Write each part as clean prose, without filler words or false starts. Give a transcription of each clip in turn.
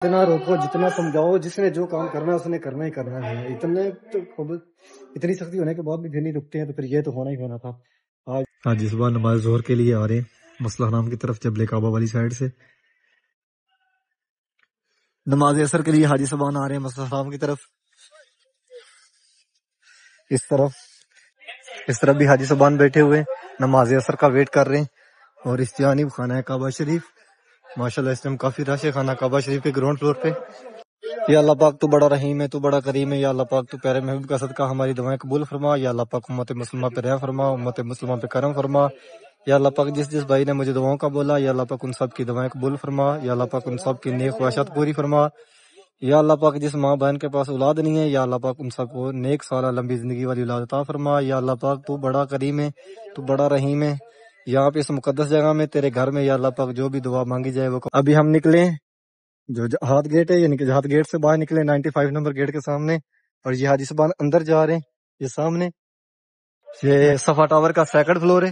اتنا روکو جتنا سمجھاؤ، جس نے جو کام کرنا ہے اس نے کرنا ہی کرنا ہے. اتنی سختی ہونے کے بعد بھی پھر نہیں رکتے ہیں، تو پھر یہ تو ہونا ہی ہونا تھا. آج صبح نماز ظہر کے لیے آ رہے ہیں مسلح حرام کی طرف، جبل کعبہ والی سائڈ سے. نماز عصر کے لیے حاجی صاحبان آ رہے ہیں مسلح حرام کی طرف. اس طرف بھی حاجی صاحبان بیٹھے ہوئے نماز عصر کا ویٹ کر رہے ہیں. اور اس جانب خانہ کعبہ شریف، ماشاءاللہ اس ٹائم کافی رش ہے خانہ کعبہ شریف کے گراؤنڈ فلور پہ. یا اللہ پاک تو بڑا رحیم ہے، تو بڑا کریم ہے. یا اللہ پاک تو پیارے محبوب کا صدقہ ہماری دعائیں قبول فرما. یا اللہ پاک امت مسلمہ پہ رحم فرما، امت مسلمہ پہ کرم فرما. یا اللہ پاک جس بھائی نے مجھے دعاؤں کا بولا، یا اللہ پاک ان سب کی دعائیں قبول فرما. یا اللہ پاک ان سب کی نیک خواہشات پوری فرما. یا اللہ پاک جس ماں بہن کے پاس اولاد نہیں ہے، یا اللہ پاک ان سب کو نیک سالہ لمبی زندگی والی اولاد عطا فرما. یا اللہ پاک تو بڑا کریم ہے، تو بڑا رحیم ہے. یہاں پہ اس مقدس جگہ میں تیرے گھر میں یا اللہ پاک جو بھی دعا مانگی جائے وہ. ابھی ہم نکلے جو ہاتھ گیٹ ہے، یعنی کہ ہاتھ گیٹ سے باہر نکلے 95 نمبر گیٹ کے سامنے. اور یہ حاجی صاحبان اندر جا رہے ہیں. یہ سامنے یہ صفا ٹاور کا سیکنڈ فلور ہے،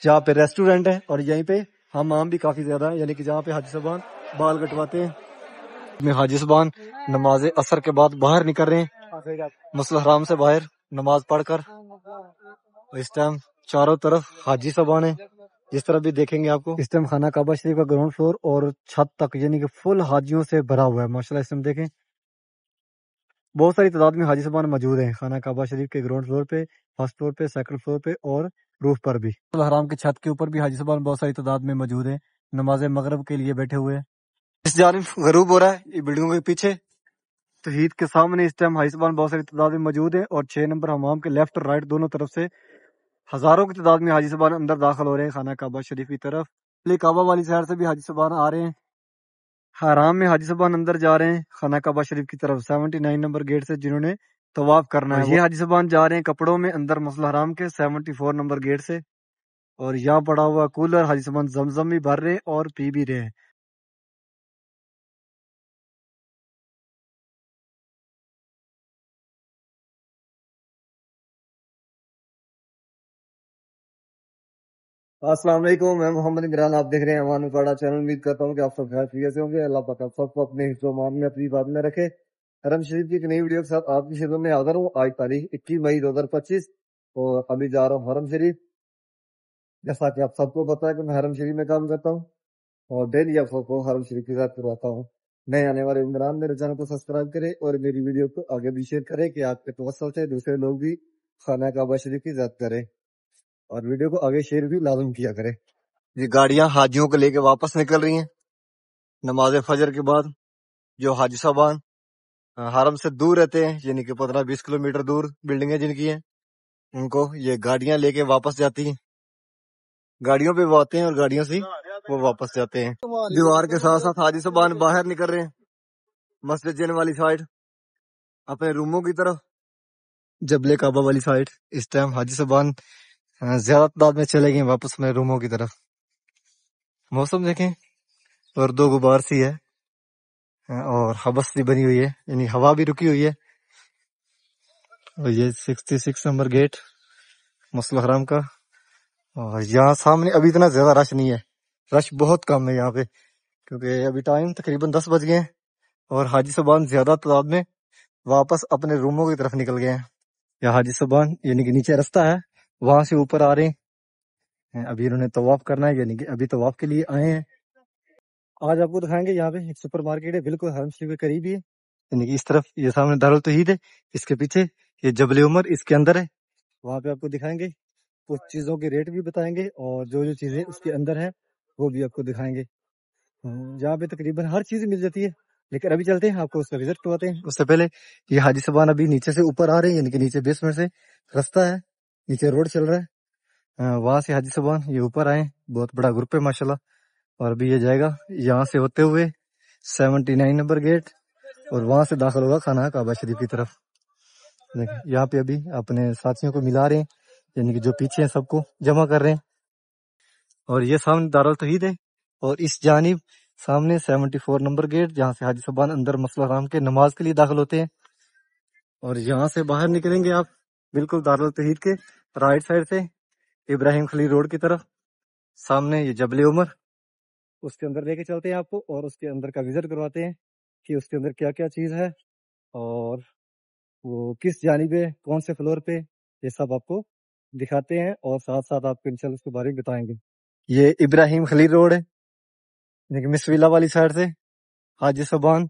جہاں پہ ریسٹورینٹ ہے. اور یہیں پہ حمام بھی کافی زیادہ ہے، یعنی کہ جہاں پہ حاجی صاحبان بال کٹواتے ہیں. میں حاجی صاحبان نماز عصر کے بعد باہر نکل رہے ہیں مسلح حرام سے باہر نماز پڑھ کر. اس ٹائم چاروں طرف حاجی صاحبان ہیں. جس طرح بھی دیکھیں گے آپ کو اس ٹائم خانہ کعبہ شریف کا گراؤنڈ فلور اور چھت تک یعنی کہ فل حاجیوں سے بھرا ہوا ہے. ماشاءاللہ اس ٹائم دیکھیں بہت ساری تعداد میں حاجی صاحبان موجود ہیں خانہ کعبہ شریف کے گراؤنڈ فلور پہ، فرسٹ فلور پہ، سیکنڈ فلور پہ اور روف پر بھی. حرام کی چھت کے اوپر بھی حاجی صاحبان بہت ساری تعداد میں موجود ہیں، نماز مغرب کے لیے بیٹھے ہوئے ہیں. اس جانب غروب ہو رہا ہے یہ بلڈنگوں کے پیچھے. توحید کے سامنے اس ٹائم حاجی صاحبان بہت ساری تعداد میں موجود ہیں. اور 6 نمبر حمام کے لیفٹ اور رائٹ دونوں طرف سے ہزاروں کی تعداد میں حاجی صاحبان اندر داخل ہو رہے ہیں خانہ کعبہ شریف کی طرف. کعبہ والی سائڈ سے بھی حاجی صاحبان آ رہے ہیں. حرام میں حاجی صاحبان اندر جا رہے ہیں خانہ کعبہ شریف کی طرف 79 نمبر گیٹ سے، جنہوں نے طواف کرنا ہے. یہ حاجی صاحبان جا رہے ہیں کپڑوں میں اندر مسلح حرام کے 74 نمبر گیٹ سے. اور یہاں پڑا ہوا کولر حاجی صاحبان زمزم بھی بھر رہے ہیں اور پی بھی رہے ہیں. السلام علیکم، میں محمد عمران، آپ دیکھ رہے ہیں امان پاڑا چینل. امید کرتا ہوں کہ آپ سب خیر خیریت سے ہوں گے. اللہ پاک آپ سب کو اپنے حفظ و امان میں اپنی بات میں رکھے. حرم شریف کی ایک نئی ویڈیو کے ساتھ آپ کی خدمت میں حاضر ہوں. آج تاریخ 21 مئی 2025 اور ابھی جا رہا ہوں حرم شریف. جیسا کہ آپ سب کو پتا ہے کہ میں حرم شریف میں کام کرتا ہوں اور ڈیلی آپ سب کو حرم شریف کی ذات کرواتا ہوں. نئے آنے والے عمران میرے چینل کو سبسکرائب کرے اور میری ویڈیو کو آگے بھی شیئر کرے کہ آپ کے توسل سے دوسرے لوگ بھی خانہ کعبہ شریف کی ذات کریں اور ویڈیو کو آگے شیئر بھی لازم کیا کرے. یہ گاڑیاں حاجیوں کو لے کے واپس نکل رہی ہیں نماز فجر کے بعد. جو حاجی صاحبان حرم سے دور رہتے ہیں، یعنی کہ 15-20 کلومیٹر دور بلڈنگیں جن کی ہیں، ان کو یہ گاڑیاں لے کے واپس جاتی ہیں. گاڑیوں پہ وہ آتے ہیں اور گاڑیوں سے وہ واپس جاتے ہیں. دیوار کے ساتھ ساتھ حاجی صاحبان باہر نکل رہے ہیں مسجد جن والی سائڈ اپنے روموں کی طرف، جبل کعبہ والی سائڈ. اس ٹائم حاجی صاحبان زیادہ تعداد میں چلے گئے واپس اپنے روموں کی طرف. موسم دیکھیں اردو غبار سی ہے اور حبس بھی بنی ہوئی ہے، یعنی ہوا بھی رکی ہوئی ہے. اور یہ 66 نمبر گیٹ مسلح حرام کا. اور یہاں سامنے ابھی اتنا زیادہ رش نہیں ہے، رش بہت کم ہے یہاں پہ، کیونکہ ابھی ٹائم تقریباً 10 بج گئے ہیں اور حاجی صاحبان زیادہ تعداد میں واپس اپنے روموں کی طرف نکل گئے ہیں. یا حاجی صاحبان یعنی کہ نیچے رستہ ہے وہاں سے اوپر آ رہے ہیں. ابھی انہوں نے طواف کرنا ہے، یعنی کہ ابھی طواف کے لیے آئے ہیں. آج آپ کو دکھائیں گے یہاں پہ ایک سپر مارکیٹ ہے، بالکل حرم شریف کے قریب ہی ہے. یعنی کہ اس طرف یہ سامنے دارالتوحید ہے، اس کے پیچھے یہ جبل عمر اس کے اندر ہے. وہاں پہ آپ کو دکھائیں گے، کچھ چیزوں کے ریٹ بھی بتائیں گے اور جو چیزیں اس کے اندر ہیں وہ بھی آپ کو دکھائیں گے. جہاں پہ تقریباً ہر چیز مل جاتی ہے. لیکن ابھی چلتے ہیں، آپ کو اس کا وزٹ کرواتے ہیں. اس سے پہلے یہ حاجی صاحبان ابھی نیچے سے اوپر آ رہے ہیں، یعنی کہ نیچے بیسمنٹ سے رستہ ہے، نیچے روڈ چل رہا ہے. وہاں سے حاجی صاحبان یہ اوپر آئے، بہت بڑا گروپ ہے ماشاءاللہ. اور ابھی یہ جائے گا یہاں سے ہوتے ہوئے 79 نمبر گیٹ اور وہاں سے داخل ہوگا خانہ کعبہ شریف کی طرف. یہاں پہ ابھی اپنے ساتھیوں کو ملا رہے ہیں، یعنی کہ جو پیچھے ہیں سب کو جمع کر رہے ہیں. اور یہ سامنے دارالتوحید ہے اور اس جانب سامنے 74 نمبر گیٹ، جہاں سے حاجی صاحبان اندر مسلح حرام کے نماز کے لیے داخل ہوتے ہیں. اور یہاں سے باہر نکلیں گے آپ بالکل دارالتوحید کے رائٹ سائڈ سے ابراہیم خلیل روڈ کی طرف. سامنے یہ جبل عمر، اس کے اندر لے کے چلتے ہیں آپ کو اور اس کے اندر کا وزٹ کرواتے ہیں. کہ اس کے اندر کیا کیا چیز ہے اور وہ کس جانب ہے، کون سے فلور پہ، یہ سب آپ کو دکھاتے ہیں اور ساتھ ساتھ آپ کو انشاءاللہ اس کے بارے میں بتائیں گے۔ یہ ابراہیم خلیل روڈ ہے، یعنی کہ مس ویلا والی سائڈ سے حاجی صبان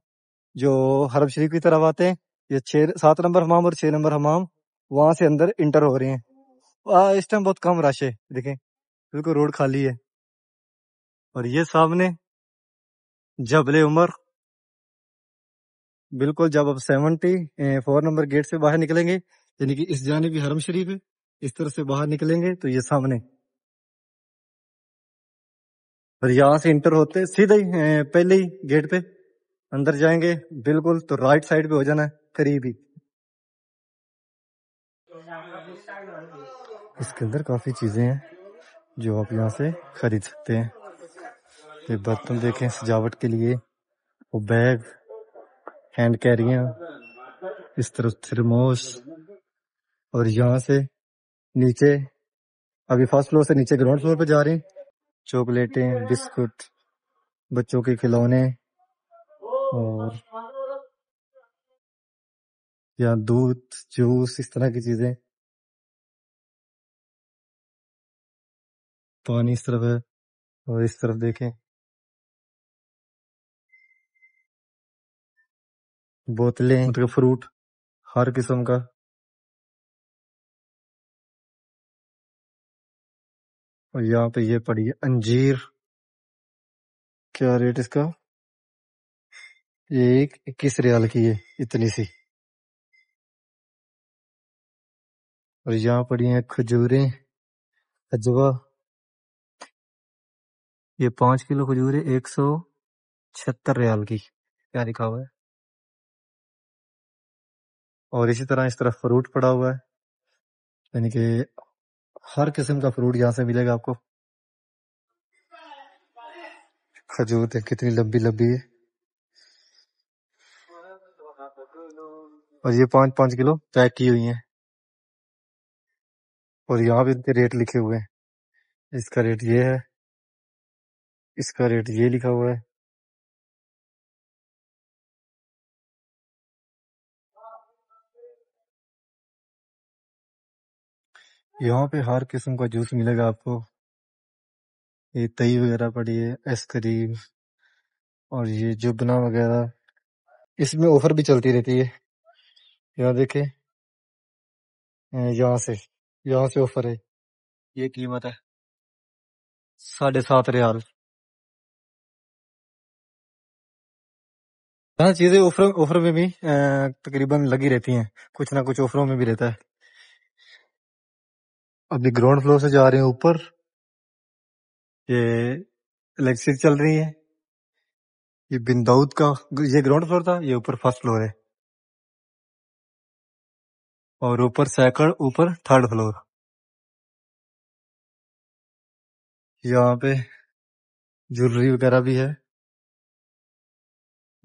جو حرم شریف کی طرف آتے ہیں، یہ 7 نمبر حمام اور 6 نمبر حمام وہاں سے اندر انٹر ہو رہے ہیں۔ اس ٹائم بہت کم رش ہے، دیکھیں بالکل روڈ خالی ہے۔ اور یہ سامنے جبل عمر، بالکل جب آپ 74 نمبر گیٹ سے باہر نکلیں گے، یعنی کہ اس جانب بھی حرم شریف ہے، اس طرح سے باہر نکلیں گے تو یہ سامنے، اور یہاں سے انٹر ہوتے سیدھے ہی پہلے ہی گیٹ پہ اندر جائیں گے بالکل تو رائٹ سائڈ پہ ہو جانا ہے قریب ہی۔ اس کے اندر کافی چیزیں ہیں جو آپ یہاں سے خرید سکتے ہیں۔ یہ برتن دیکھیں سجاوٹ کے لیے، وہ بیگ، ہینڈ کیریاں، اس طرف تھرموس، اور یہاں سے نیچے ابھی فرسٹ فلور سے نیچے گراؤنڈ فلور پہ جا رہے ہیں، چاکلیٹیں، بسکٹ، بچوں کے کھلونے، اور یہاں دودھ، جوس، اس طرح کی چیزیں، پانی اس طرف ہے، اور اس طرف دیکھیں بوتلیں، مطلب فروٹ ہر قسم کا۔ اور یہاں پہ یہ پڑی ہے انجیر، کیا ریٹ اس کا؟ یہ 21 ریال کی ہے، اتنی سی۔ اور یہاں پڑی ہیں کھجوریں، اجوا، یہ 5 کلو کھجوریں 176 ریال کی، کیا لکھا ہوا ہے؟ اور اسی طرح اس طرح فروٹ پڑا ہوا ہے، یعنی کہ ہر قسم کا فروٹ یہاں سے ملے گا آپ کو۔ کھجور دیکھ کتنی لمبی لمبی ہے، اور یہ 5 کلو پیک کی ہوئی ہیں، اور یہاں بھی ان کے ریٹ لکھے ہوئے ہیں، اس کا ریٹ یہ ہے، اس کا ریٹ یہ لکھا ہوا ہے۔ یہاں پہ ہر قسم کا جوس ملے گا آپ کو، یہ تئی وغیرہ پڑی ہے، ایس کریم، اور یہ جبنا وغیرہ، اس میں آفر بھی چلتی رہتی ہے۔ یہاں دیکھیں، یہاں سے آفر ہے، یہ قیمت ہے 7.5 ریال۔ ہاں چیزیں آفر میں بھی تقریباً لگی رہتی ہیں، کچھ نہ کچھ آفروں میں بھی رہتا ہے۔ ابھی گراؤنڈ فلور سے جا رہے ہیں اوپر، یہ الیکٹرک چل رہی ہے، یہ بن داؤد کا، یہ گراؤنڈ فلور تھا، یہ اوپر فرسٹ فلور ہے، اور اوپر سیکنڈ، اوپر تھرڈ فلور۔ یہاں پہ جولری وغیرہ بھی ہے،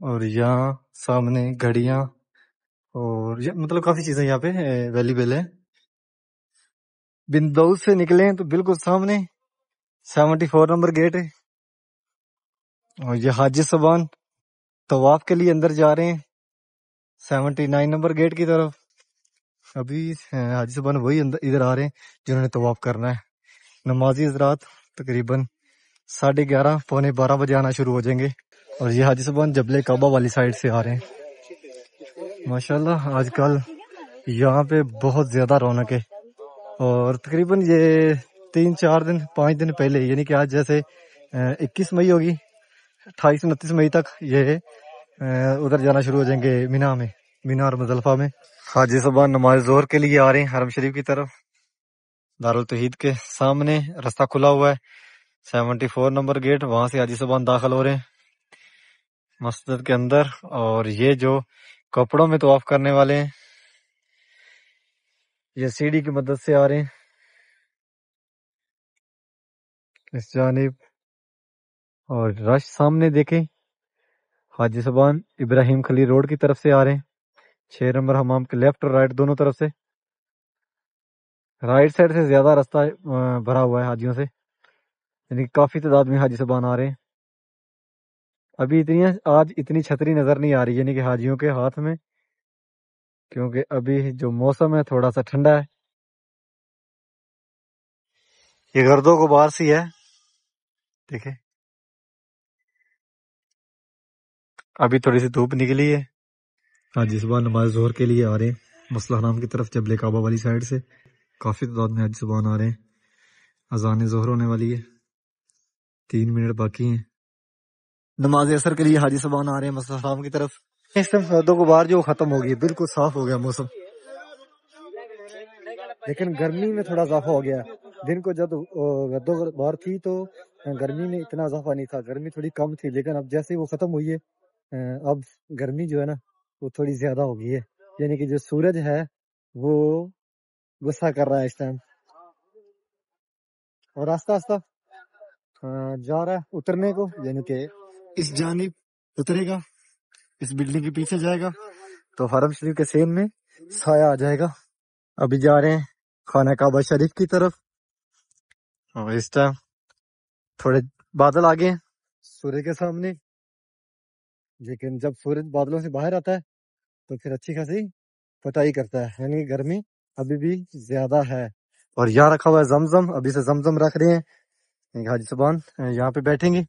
اور یہاں سامنے گھڑیاں، اور مطلب کافی چیزیں یہاں پہ اویلیبل ہیں۔ بن داؤد سے نکلیں تو بالکل سامنے 74 نمبر گیٹ ہے، اور یہ حاجی صبان طواف کے لیے اندر جا رہے ہیں 79 نمبر گیٹ کی طرف۔ ابھی حاجی صبان وہی ادھر آ رہے ہیں جنہوں نے طواف کرنا ہے۔ نمازی حضرات تقریباً 11:30 پونے 12 بجے آنا شروع ہو جائیں گے، اور یہ حاجی صبان جبل کعبہ والی سائڈ سے آ رہے ہیں۔ ماشاءاللہ آج کل یہاں پہ بہت زیادہ رونق ہے، اور تقریباً یہ 3-4 دن 5 دن پہلے، یعنی کہ آج جیسے 21 مئی ہوگی، 28-29 مئی تک یہ ادھر جانا شروع ہو جائیں گے مینا اور مزدلفہ میں۔ حاجی صبان نماز ظہر کے لیے آ رہے ہیں حرم شریف کی طرف، دارالتوحید کے سامنے راستہ کھلا ہوا ہے 74 نمبر گیٹ، وہاں سے حاجی صبان داخل ہو رہے ہیں مسجد کے اندر۔ اور یہ جو کپڑوں میں طواف کرنے والے ہیں، یہ سیڑھی کی مدد سے آ رہے ہیں اس جانب، اور رش سامنے دیکھیں، حاجی صبان ابراہیم خلیل روڈ کی طرف سے آ رہے ہیں 6 نمبر حمام کے لیفٹ اور رائٹ دونوں طرف سے۔ رائٹ سائڈ سے زیادہ راستہ بھرا ہوا ہے حاجیوں سے، یعنی کافی تعداد میں حاجی صبان آ رہے ہیں۔ ابھی آج اتنی چھتری نظر نہیں آ رہی یعنی کہ حاجیوں کے ہاتھ میں، کیونکہ ابھی جو موسم ہے تھوڑا سا ٹھنڈا ہے. یہ گرد و غبار سی ہے دیکھیں. ابھی تھوڑی سی دھوپ نکلی ہے. حاجی صبح نماز ظہر کے لیے آ رہے ہیں مسلح نام کی طرف، جبل کعبہ والی سائڈ سے. کافی تعداد میں حاجی صبح آ رہے ہیں. اذان ظہر ہونے والی ہے، 3 منٹ باقی ہیں. نماز اثر کے لیے حاجی صبح آ رہے ہیں مسلح نام کی طرف. اس ٹائم گرد و غبار جو ختم ہو گئی، بالکل صاف ہو گیا موسم. لیکن گرمی میں تھوڑا اضافہ ہو گیا. دن کو جب گرد و غبار تھی تو گرمی میں اتنا اضافہ نہیں تھا، گرمی تھوڑی کم تھی. لیکن اب جیسے وہ ختم ہوئی ہے اب گرمی جو ہے نا وہ تھوڑی زیادہ ہو گئی ہے. یعنی کہ جو سورج ہے وہ غصہ کر رہا ہے اس ٹائم، اور آہستہ آہستہ جا رہا ہے اترنے کو. یعنی کہ اس جانب اترے گا، اس بلڈنگ کے پیچھے جائے گا تو حرم شریف کے سین میں سایہ آ جائے گا. ابھی جا رہے ہیں خانہ کعبہ شریف کی طرف، اور اس ٹائم تھوڑے بادل آگے ہیں سورج کے سامنے. لیکن جب سورج بادلوں سے باہر آتا ہے تو پھر اچھی خاصی پٹائی کرتا ہے، یعنی گرمی ابھی بھی زیادہ ہے. اور یہاں رکھا ہوا ہے زمزم، ابھی سے زمزم رکھ رہے ہیں. حاجی صبان یہاں پہ بیٹھیں گے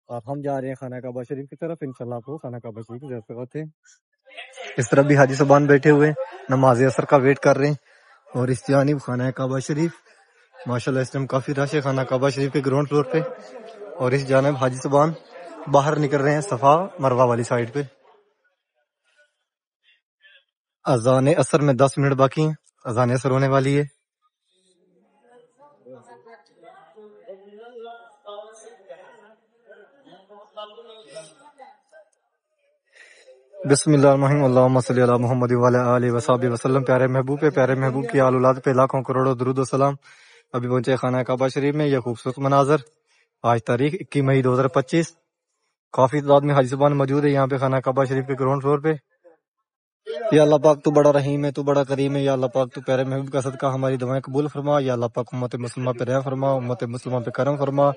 اور ہم جا رہے ہیں خانہ کعبہ شریف کی طرف. انشاءاللہ آپ کو خانہ کعبہ شریف کی زیارت کرواتے ہیں. اس طرف بھی حاجی صبان بیٹھے ہوئے ہیں، نماز اثر کا ویٹ کر رہے ہیں. اور اس جانب خانہ کعبہ شریف، ماشاءاللہ اس ٹائم کافی رش ہے خانہ کعبہ شریف کے گراؤنڈ فلور پہ. اور اس جانب حاجی صبان باہر نکل رہے ہیں صفا مروہ والی سائڈ پہ. اذان اثر میں 10 منٹ باقی ہیں، اذان اثر ہونے والی ہے. بسم اللہ الرحمن الرحیم، اللہم صلی علی محمد وعلی آلہ وصحبہ وسلم. پیارے محبوب پہ، پیارے محبوب کی آل اولاد پہ لاکھوں کروڑوں درود و سلام. ابھی پہنچے خانہ کعبہ شریف میں. یہ خوبصورت مناظر، آج تاریخ 21 مئی 2025. کافی تعداد میں حاجی صبان موجود ہے یہاں پہ خانہ کعبہ شریف کے گراؤنڈ فلور پہ. یا اللہ پاک تو بڑا رحیم ہے، تو بڑا کریم ہے. یا اللہ پاک تو پیارے محبوب کا صدقہ ہماری دعائیں قبول فرما. یا اللہ پاک امت مسلمہ پہ رحم فرما، امت مسلمہ پہ کرم فرما.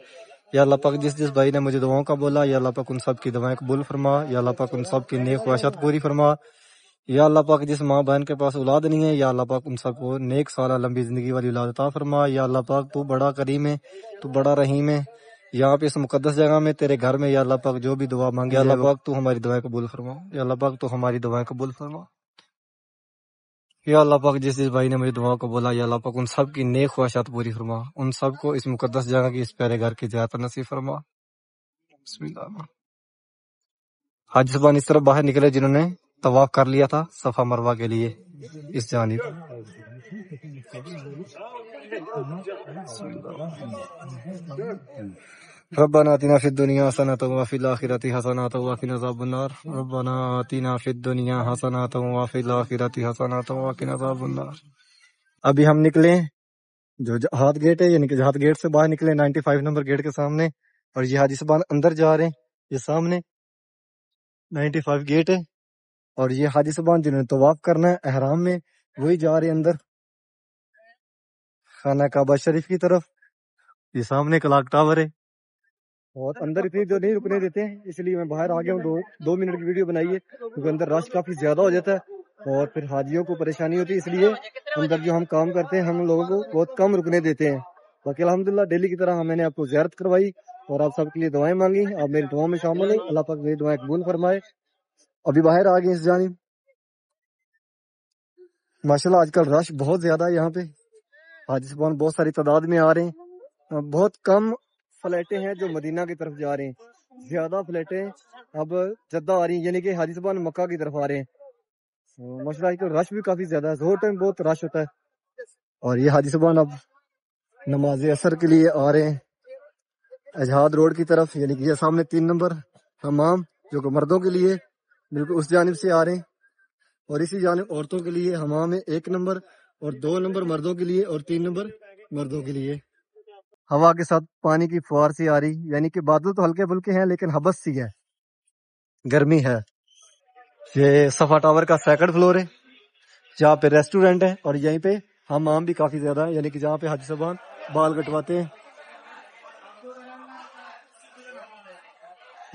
یا اللہ پاک جس جس بھائی نے مجھے دعاؤں کا بولا، یا اللہ پاک ان سب کی دعائیں قبول فرما. یا اللہ پاک ان سب کی نیک خواہشات پوری فرما. یا اللہ پاک جس ماں بہن کے پاس اولاد نہیں ہے، یا اللہ پاک ان سب کو نیک سالہ لمبی زندگی والی اولاد عطا فرما. یا اللہ پاک تو بڑا کریم ہے، تو بڑا رحیم ہے. یہاں پہ اس مقدس جگہ میں تیرے گھر میں یا اللہ پاک جو بھی دعا مانگے، یا اللہ پاک تو ہماری دعائیں قبول فرما. یا اللہ پاک تو ہماری دعائیں قبول فرما. یا اللہ پاک جس جس بھائی نے مجھے دعا کو بولا، یا اللہ پاک ان سب کی نیک خواہشات پوری فرما. ان سب کو اس مقدس جگہ کی، اس پیارے گھر کی زیارت نصیب فرما. بسم اللہ. حاجی صبان اس طرف باہر نکلے جنہوں نے طواف کر لیا تھا صفا مروہ کے لیے اس جانب. ربنا آتنا فی الدنیا حسنۃ وفی الآخرۃ حسنۃ وقنا عذاب النار. ربنا آتنا فی الدنیا حسنۃ وفی الآخرۃ حسنۃ وقنا عذاب النار. ابھی ہم نکلے جو جہاد گیٹ ہے، یعنی کہ جہاد گیٹ سے باہر نکلے 95 نمبر گیٹ کے سامنے. اور یہ حاجی صبان اندر جا رہے ہیں. یہ سامنے 95 گیٹ ہے. اور یہ حاجی صبان جنہوں نے طواف کرنا ہے احرام میں، وہی جا رہے ہیں اندر خانہ کعبہ شریف کی طرف. یہ سامنے کلاک ٹاور ہے. اور اندر اتنی جو نہیں رکنے دیتے ہیں، اس لیے میں باہر آ گیا ہوں. 2 منٹ کی ویڈیو بنائی ہے کیونکہ اندر رش کافی زیادہ ہو جاتا ہے اور پھر حاجیوں کو پریشانی ہوتی ہے. اس لیے اندر جو ہم کام کرتے ہیں ہم لوگوں کو بہت کم رکنے دیتے ہیں. باقی الحمدللہ ڈیلی کی طرح میں نے آپ کو زیارت کروائی اور آپ سب کے لیے دعائیں مانگی. آپ میری دعاؤں میں شامل ہیں، اللہ پاک میری دعائیں قبول فرمائے. ابھی باہر آ گئے اس جانب. ماشاءاللہ آج کل رش بہت زیادہ ہے یہاں پہ. حاجی صبان بہت ساری تعداد میں آ رہے ہیں. بہت کم فلیٹیں ہیں جو مدینہ کی طرف جا رہے ہیں، زیادہ فلیٹیں اب جدہ آ رہی ہیں، یعنی کہ حاجی صبان مکہ کی طرف آ رہے ہیں. ماشاءاللہ آج کل رش بھی کافی زیادہ ہے، زور ٹائم بہت رش ہوتا ہے. اور یہ حاجی صبان اب نماز اثر کے لیے آ رہے ہیں اجہاد روڈ کی طرف. یعنی کہ یہ سامنے 3 نمبر حمام جو کہ مردوں کے لیے بالکل اس جانب سے آ رہے ہیں. اور اسی جانب عورتوں کے لیے حمام ہے 1 نمبر اور 2 نمبر مردوں کے لیے اور 3 نمبر مردوں کے لیے. ہوا کے ساتھ پانی کی فوار سی آ رہی، یعنی کہ بادل تو ہلکے پھلکے ہیں لیکن حبس سی ہے، گرمی ہے. یہ صفا ٹاور کا 2nd فلور ہے جہاں پہ ریسٹورینٹ ہے. اور یہیں پہ حمام بھی کافی زیادہ ہے، یعنی کہ جہاں پہ حاجی صبان بال کٹواتے ہیں.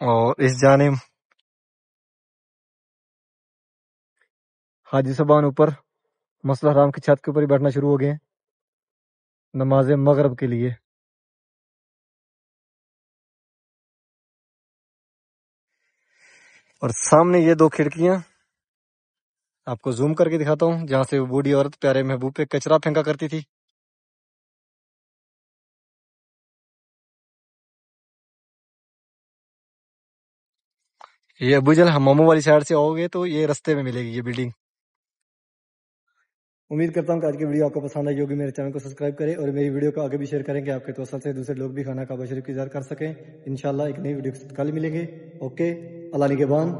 اور اس جانب حاجی صاحبان اوپر مسجد حرام کی چھت کے اوپر ہی بیٹھنا شروع ہو گئے ہیں نماز مغرب کے لیے. اور سامنے یہ 2 کھڑکیاں آپ کو زوم کر کے دکھاتا ہوں جہاں سے وہ بوڑھی عورت پیارے محبوب پہ کچرا پھینکا کرتی تھی. یہ ابو جل ہماموں والی سائڈ سے آؤ گے تو یہ رستے میں ملے گی یہ بلڈنگ. امید کرتا ہوں کہ آج کی ویڈیو آپ کو پسند آئی ہوگی. میرے چینل کو سبسکرائب کریں اور میری ویڈیو کو آگے بھی شیئر کریں کہ آپ کے توسل سے دوسرے لوگ بھی خانہ کعبہ شریف کی زیارت کر سکیں. انشاءاللہ ایک نئی ویڈیو کے ساتھ کل ملیں گے. اوکے، اللہ نگہبان.